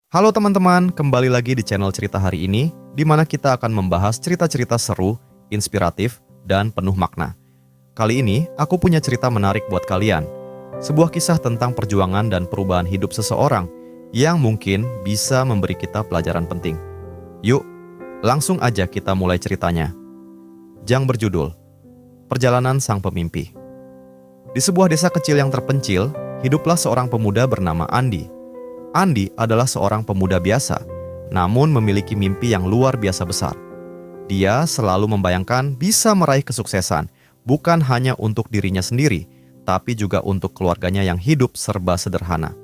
Halo teman-teman, kembali lagi di channel cerita hari ini, di mana kita akan membahas cerita-cerita seru, inspiratif, dan penuh makna. Kali ini, aku punya cerita menarik buat kalian. Sebuah kisah tentang perjuangan dan perubahan hidup seseorang yang mungkin bisa memberi kita pelajaran penting. Yuk, langsung aja kita mulai ceritanya. Jang berjudul, Perjalanan Sang Pemimpi. Di sebuah desa kecil yang terpencil, hiduplah seorang pemuda bernama Andi. Andi adalah seorang pemuda biasa, namun memiliki mimpi yang luar biasa besar. Dia selalu membayangkan bisa meraih kesuksesan, bukan hanya untuk dirinya sendiri, tapi juga untuk keluarganya yang hidup serba sederhana.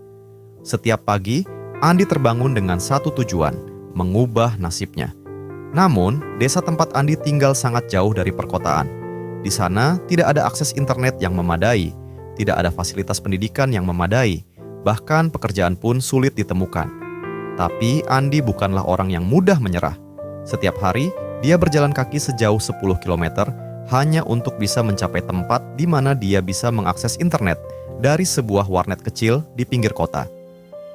Setiap pagi, Andi terbangun dengan satu tujuan, mengubah nasibnya. Namun, desa tempat Andi tinggal sangat jauh dari perkotaan. Di sana, tidak ada akses internet yang memadai, tidak ada fasilitas pendidikan yang memadai, bahkan pekerjaan pun sulit ditemukan. Tapi Andi bukanlah orang yang mudah menyerah. Setiap hari, dia berjalan kaki sejauh 10 km hanya untuk bisa mencapai tempat di mana dia bisa mengakses internet dari sebuah warnet kecil di pinggir kota.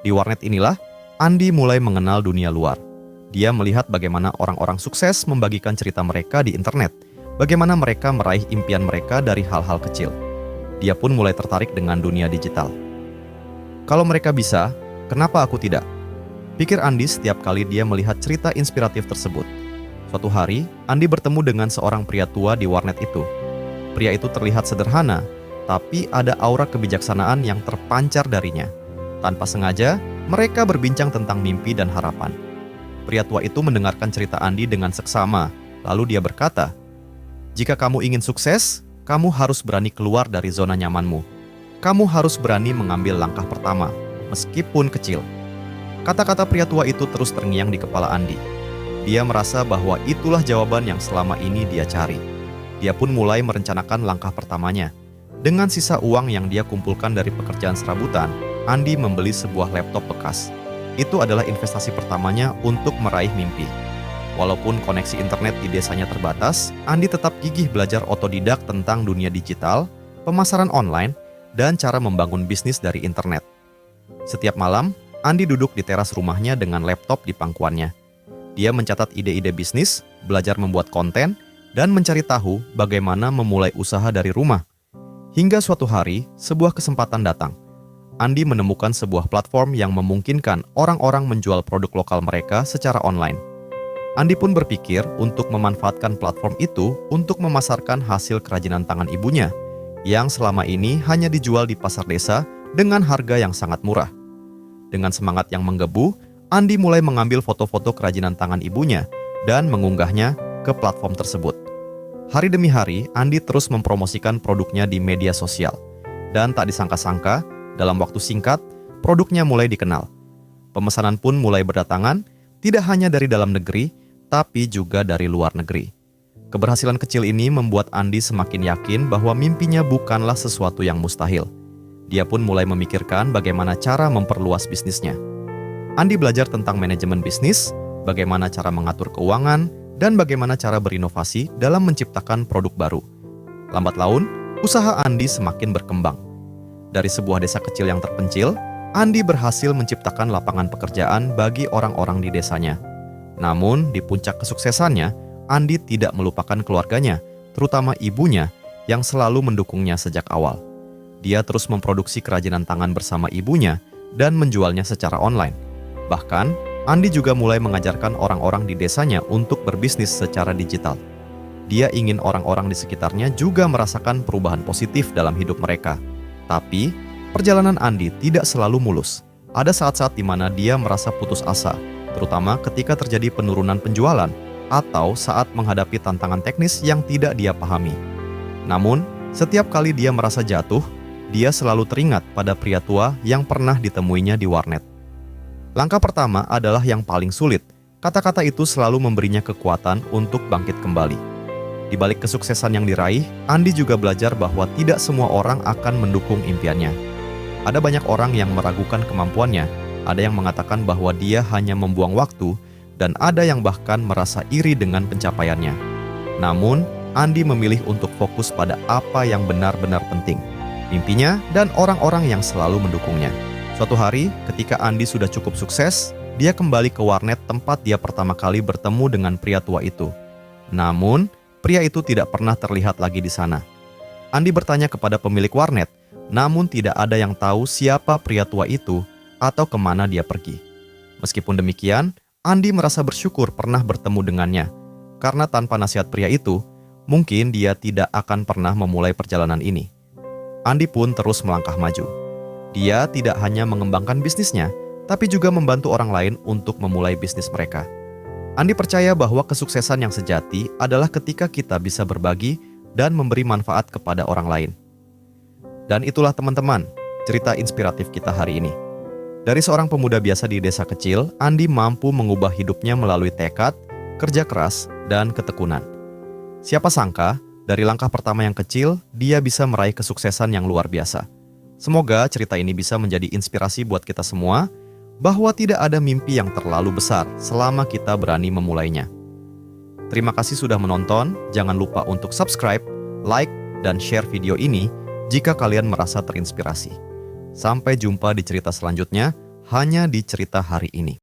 Di warnet inilah, Andi mulai mengenal dunia luar. Dia melihat bagaimana orang-orang sukses membagikan cerita mereka di internet, bagaimana mereka meraih impian mereka dari hal-hal kecil. Dia pun mulai tertarik dengan dunia digital. Kalau mereka bisa, kenapa aku tidak? Pikir Andi setiap kali dia melihat cerita inspiratif tersebut. Suatu hari, Andi bertemu dengan seorang pria tua di warnet itu. Pria itu terlihat sederhana, tapi ada aura kebijaksanaan yang terpancar darinya. Tanpa sengaja, mereka berbincang tentang mimpi dan harapan. Pria tua itu mendengarkan cerita Andi dengan seksama, lalu dia berkata, "Jika kamu ingin sukses, kamu harus berani keluar dari zona nyamanmu. Kamu harus berani mengambil langkah pertama, meskipun kecil." Kata-kata pria tua itu terus terngiang di kepala Andi. Dia merasa bahwa itulah jawaban yang selama ini dia cari. Dia pun mulai merencanakan langkah pertamanya. Dengan sisa uang yang dia kumpulkan dari pekerjaan serabutan, Andi membeli sebuah laptop bekas. Itu adalah investasi pertamanya untuk meraih mimpi. Walaupun koneksi internet di desanya terbatas, Andi tetap gigih belajar otodidak tentang dunia digital, pemasaran online, dan cara membangun bisnis dari internet. Setiap malam, Andi duduk di teras rumahnya dengan laptop di pangkuannya. Dia mencatat ide-ide bisnis, belajar membuat konten, dan mencari tahu bagaimana memulai usaha dari rumah. Hingga suatu hari, sebuah kesempatan datang. Andi menemukan sebuah platform yang memungkinkan orang-orang menjual produk lokal mereka secara online. Andi pun berpikir untuk memanfaatkan platform itu untuk memasarkan hasil kerajinan tangan ibunya, yang selama ini hanya dijual di pasar desa dengan harga yang sangat murah. Dengan semangat yang menggebu, Andi mulai mengambil foto-foto kerajinan tangan ibunya dan mengunggahnya ke platform tersebut. Hari demi hari, Andi terus mempromosikan produknya di media sosial. Dan tak disangka-sangka, dalam waktu singkat, produknya mulai dikenal. Pemesanan pun mulai berdatangan, tidak hanya dari dalam negeri, tapi juga dari luar negeri. Keberhasilan kecil ini membuat Andi semakin yakin bahwa mimpinya bukanlah sesuatu yang mustahil. Dia pun mulai memikirkan bagaimana cara memperluas bisnisnya. Andi belajar tentang manajemen bisnis, bagaimana cara mengatur keuangan, dan bagaimana cara berinovasi dalam menciptakan produk baru. Lambat laun, usaha Andi semakin berkembang. Dari sebuah desa kecil yang terpencil, Andi berhasil menciptakan lapangan pekerjaan bagi orang-orang di desanya. Namun, di puncak kesuksesannya, Andi tidak melupakan keluarganya, terutama ibunya yang selalu mendukungnya sejak awal. Dia terus memproduksi kerajinan tangan bersama ibunya dan menjualnya secara online. Bahkan, Andi juga mulai mengajarkan orang-orang di desanya untuk berbisnis secara digital. Dia ingin orang-orang di sekitarnya juga merasakan perubahan positif dalam hidup mereka. Tapi, perjalanan Andi tidak selalu mulus. Ada saat-saat di mana dia merasa putus asa, terutama ketika terjadi penurunan penjualan atau saat menghadapi tantangan teknis yang tidak dia pahami. Namun, setiap kali dia merasa jatuh, dia selalu teringat pada pria tua yang pernah ditemuinya di warnet. Langkah pertama adalah yang paling sulit. Kata-kata itu selalu memberinya kekuatan untuk bangkit kembali. Di balik kesuksesan yang diraih, Andi juga belajar bahwa tidak semua orang akan mendukung impiannya. Ada banyak orang yang meragukan kemampuannya, ada yang mengatakan bahwa dia hanya membuang waktu, dan ada yang bahkan merasa iri dengan pencapaiannya. Namun, Andi memilih untuk fokus pada apa yang benar-benar penting, mimpinya dan orang-orang yang selalu mendukungnya. Suatu hari, ketika Andi sudah cukup sukses, dia kembali ke warnet tempat dia pertama kali bertemu dengan pria tua itu. Namun, pria itu tidak pernah terlihat lagi di sana. Andi bertanya kepada pemilik warnet, namun tidak ada yang tahu siapa pria tua itu atau kemana dia pergi. Meskipun demikian, Andi merasa bersyukur pernah bertemu dengannya, karena tanpa nasihat pria itu, mungkin dia tidak akan pernah memulai perjalanan ini. Andi pun terus melangkah maju. Dia tidak hanya mengembangkan bisnisnya, tapi juga membantu orang lain untuk memulai bisnis mereka. Andi percaya bahwa kesuksesan yang sejati adalah ketika kita bisa berbagi dan memberi manfaat kepada orang lain. Dan itulah teman-teman, cerita inspiratif kita hari ini. Dari seorang pemuda biasa di desa kecil, Andi mampu mengubah hidupnya melalui tekad, kerja keras, dan ketekunan. Siapa sangka, dari langkah pertama yang kecil, dia bisa meraih kesuksesan yang luar biasa. Semoga cerita ini bisa menjadi inspirasi buat kita semua, bahwa tidak ada mimpi yang terlalu besar selama kita berani memulainya. Terima kasih sudah menonton, jangan lupa untuk subscribe, like, dan share video ini jika kalian merasa terinspirasi. Sampai jumpa di cerita selanjutnya, hanya di Cerita Hari Ini.